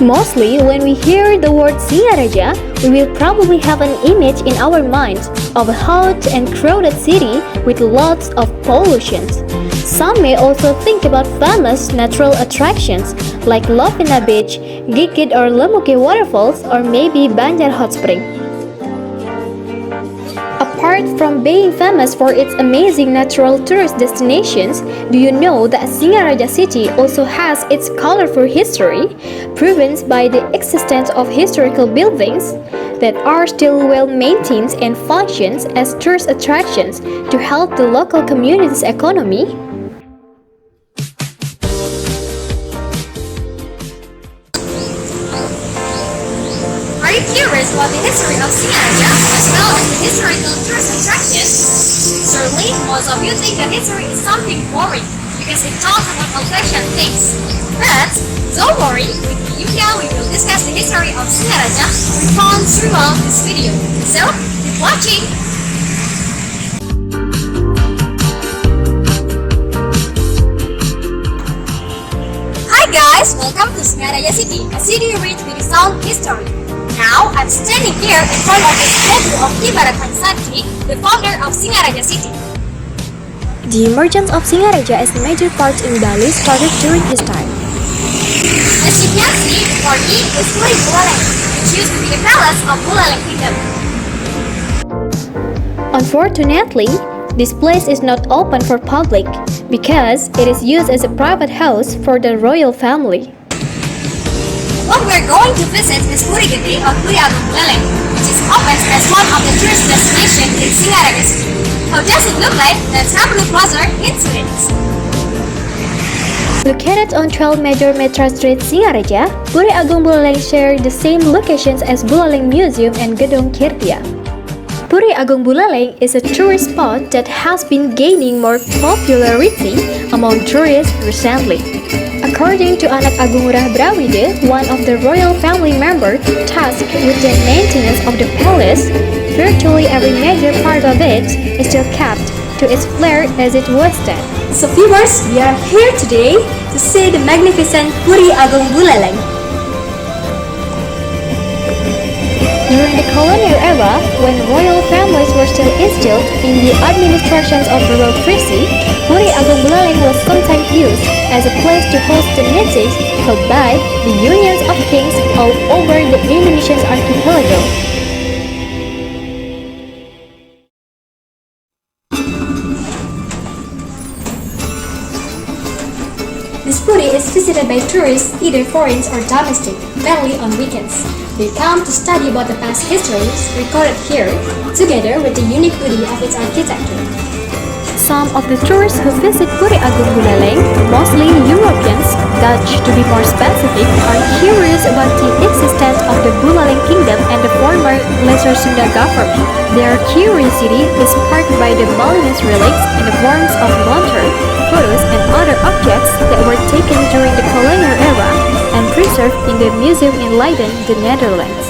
Mostly, when we hear the word Singaraja, we will probably have an image in our minds of a hot and crowded city with lots of pollution. Some may also think about famous natural attractions like Lovina Beach, Gigit or Lemuke waterfalls, or maybe Banjar Hot Spring. Apart from being famous for its amazing natural tourist destinations, do you know that Singaraja city also has its colorful history, proven by the existence of historical buildings that are still well maintained and functions as tourist attractions to help the local community's economy? Are you curious about the history of Singaraja as well as the historical tourist attractions? Certainly, most of you think that history is something boring because it talks about old-fashioned things. But don't worry, with Yunda we will discuss the history of Singaraja with fun throughout this video. So, keep watching! Hi guys, welcome to Singaraja City, a city rich with its own history. Now, I'm standing here in front of the statue of Sakti, the founder of Singaraja City. The emergence of Singaraja as a major part in Bali started during his time. As you can see, for me is Puri Buleleng, which used to be the palace of Buleleng Kingdom. Unfortunately, this place is not open for public because it is used as a private house for the royal family. What we're going to visit is Puri Gede or Puri Agung Buleleng, which is open as one of the tourist destinations in Singaraja City. How does it look like? Let's have a look closer into it. Located on 12 major metro streets Singaraja, Puri Agung Buleleng share the same locations as Buleleng Museum and Gedung Kirtia. Puri Agung Buleleng is a tourist spot that has been gaining more popularity among tourists recently. According to Anak Agung Ngurah Brawide, one of the royal family members tasked with the maintenance of the palace, virtually every major part of it is still kept to its flair as it was then. So viewers, we are here today to see the magnificent Puri Agung Buleleng. During the colonial era, when royal families were still instilled in the administrations of bureaucracy, Puri Agung Buleleng was sometimes used as a place to host the meetings held by the unions of kings all over the Indonesian archipelago. This Puri is visited by tourists, either foreign or domestic, mainly on weekends. They come to study about the past histories recorded here, together with the unique beauty of its architecture. Some of the tourists who visit Puri Agung Buleleng, mostly Europeans, Dutch to be more specific, are curious about the existence of the Buleleng Kingdom and the former Lesser Sunda government. Their curiosity is sparked by the Balinese relics in the forms of lantern, photos, and other objects that were taken during the colonial era and preserved in the museum in Leiden, the Netherlands.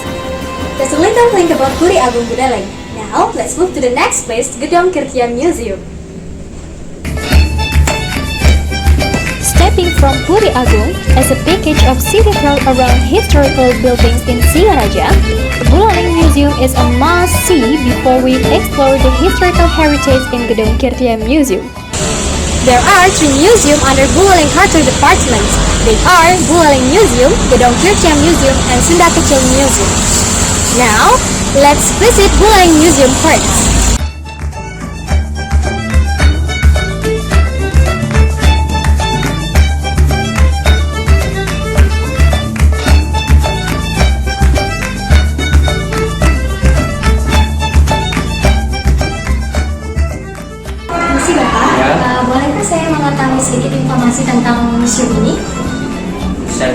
That's a little thing about Puri Agung Buleleng. Now, let's move to the next place, Gedung Kirtia Museum. Stepping from Puri Agung as a package of city tour around historical buildings in Singaraja, the Buleleng Museum is a must-see before we explore the historical heritage in Gedung Kirtia Museum. There are 3 museums under Buleleng Culture Department. They are Buleleng Museum, Gedung Kirtia Museum, and Sunda Kecil Museum. Now, let's visit Buleleng Museum first. Bolehkah saya mengetahui sedikit informasi tentang museum ini? Bisa.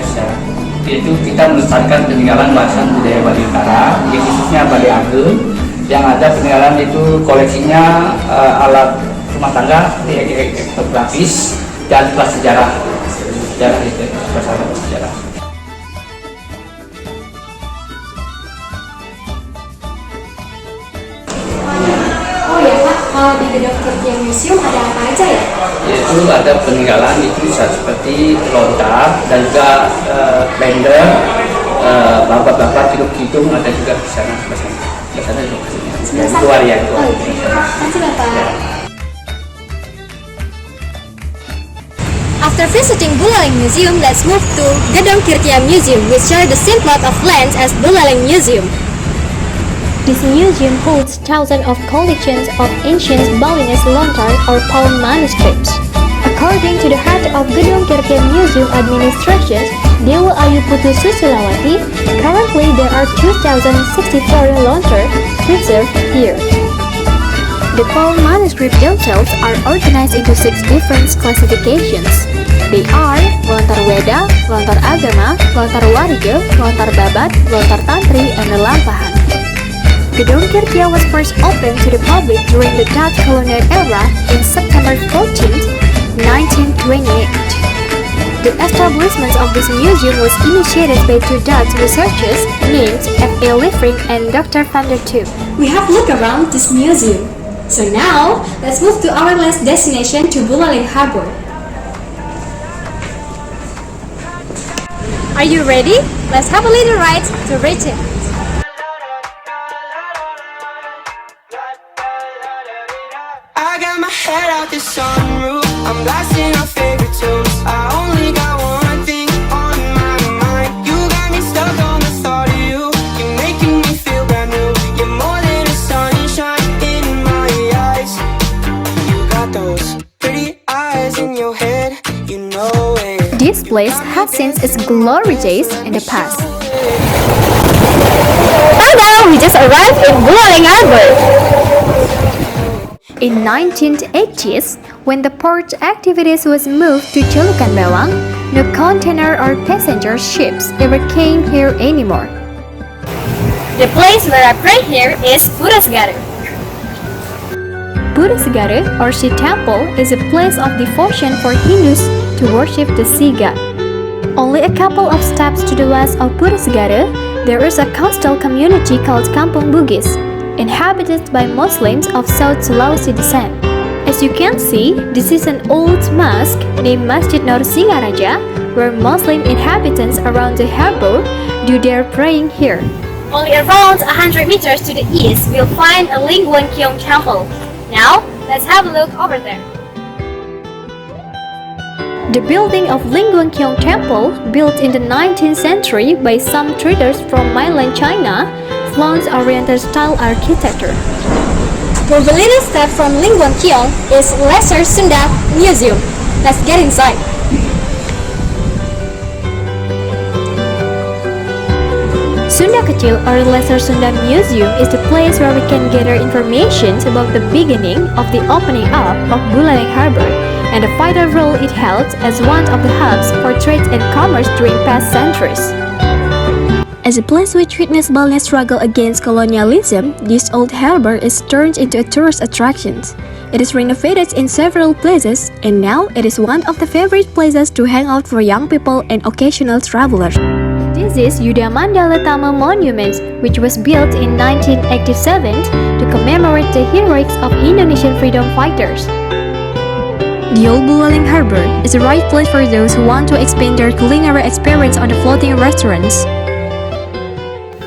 Yaitu kita melestarikan peninggalan warisan budaya Bali Utara, khususnya Bali Agung, yang ada peninggalan itu koleksinya alat rumah tangga, etnografis, dan prasejarah. Sejarah itu, prasejarah. Oh ya Pak, kalau di Gedung Kirtia Museum ada apa aja ya? Yaitu ada peninggalan itu seperti lontar dan juga blender, bapak-bapak hidup ada juga di sana sebelah sana itu Wayan itu. Kasih Bapak. After visiting Buleleng Museum, let's move to Gedong Kirtia Museum, which share the same plot of lands as Buleleng Museum. This museum holds thousands of collections of ancient Balinese lontar or palm manuscripts. According to the head of Gedong Kirtia Museum Administration, Dewa Ayu Putu Susilawati, currently there are 2,064 lontar preserved here. The palm manuscript themselves are organized into 6 different classifications. They are lontar Weda, lontar Agama, lontar Wariga, lontar Babat, lontar Tantri, and Lampahan. Gedong Kirtia was first opened to the public during the Dutch colonial era in September 14, 1928. The establishment of this museum was initiated by 2 Dutch researchers named F.A. Liefring and Dr. van der Toep. We have looked around this museum. So now, let's move to our last destination, to Buleleng Harbor. Are you ready? Let's have a little ride to reach it. I got my head out the sunroof, I'm blasting our favorite tunes. I only got one thing on my mind. You got me stuck on the thought of you. You're making me feel brand new. You're more than a sunshine in my eyes. You got those pretty eyes in your head, you know it. This place has seen its glory days in the past. Tada! We just arrived in Buleleng Harbor. In 1980s, when the port activities was moved to Celukan Bawang, no container or passenger ships ever came here anymore. The place where I pray here is Buddha Segara. Buddha Segara or Sea Temple is a place of devotion for Hindus to worship the sea god. Only a couple of steps to the west of Buddha Segara, there is a coastal community called Kampung Bugis, inhabited by Muslims of South Sulawesi descent. As you can see, this is an old mosque named Masjid Nur Singaraja, where Muslim inhabitants around the harbor do their praying here. Only around 100 meters to the east, we'll find a Lingguan Kiong temple. Now, let's have a look over there. The building of Lingguan Kiong Temple, built in the 19th century by some traders from mainland China, flaunts Oriental style architecture. Move a little step from Lingguan Kiong is Lesser Sunda Museum. Let's get inside. Sunda Kecil or Lesser Sunda Museum is the place where we can gather information about the beginning of the opening up of Buleleng Harbor and the vital role it held as one of the hubs for trade and commerce during past centuries. As a place which witnessed Balinese struggle against colonialism, this old harbor is turned into a tourist attraction. It is renovated in several places, and now it is one of the favorite places to hang out for young people and occasional travelers. This is Yunda Mandala Tama Monument, which was built in 1987 to commemorate the heroics of Indonesian freedom fighters. The old Buleleng Harbor is the right place for those who want to expand their culinary experience on the floating restaurants.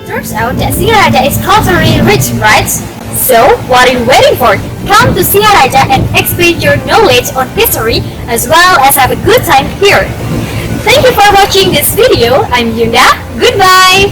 Turns out that Singaraja is culturally rich, right? So, what are you waiting for? Come to Singaraja and expand your knowledge on history as well as have a good time here. Thank you for watching this video. I'm Yunda. Goodbye!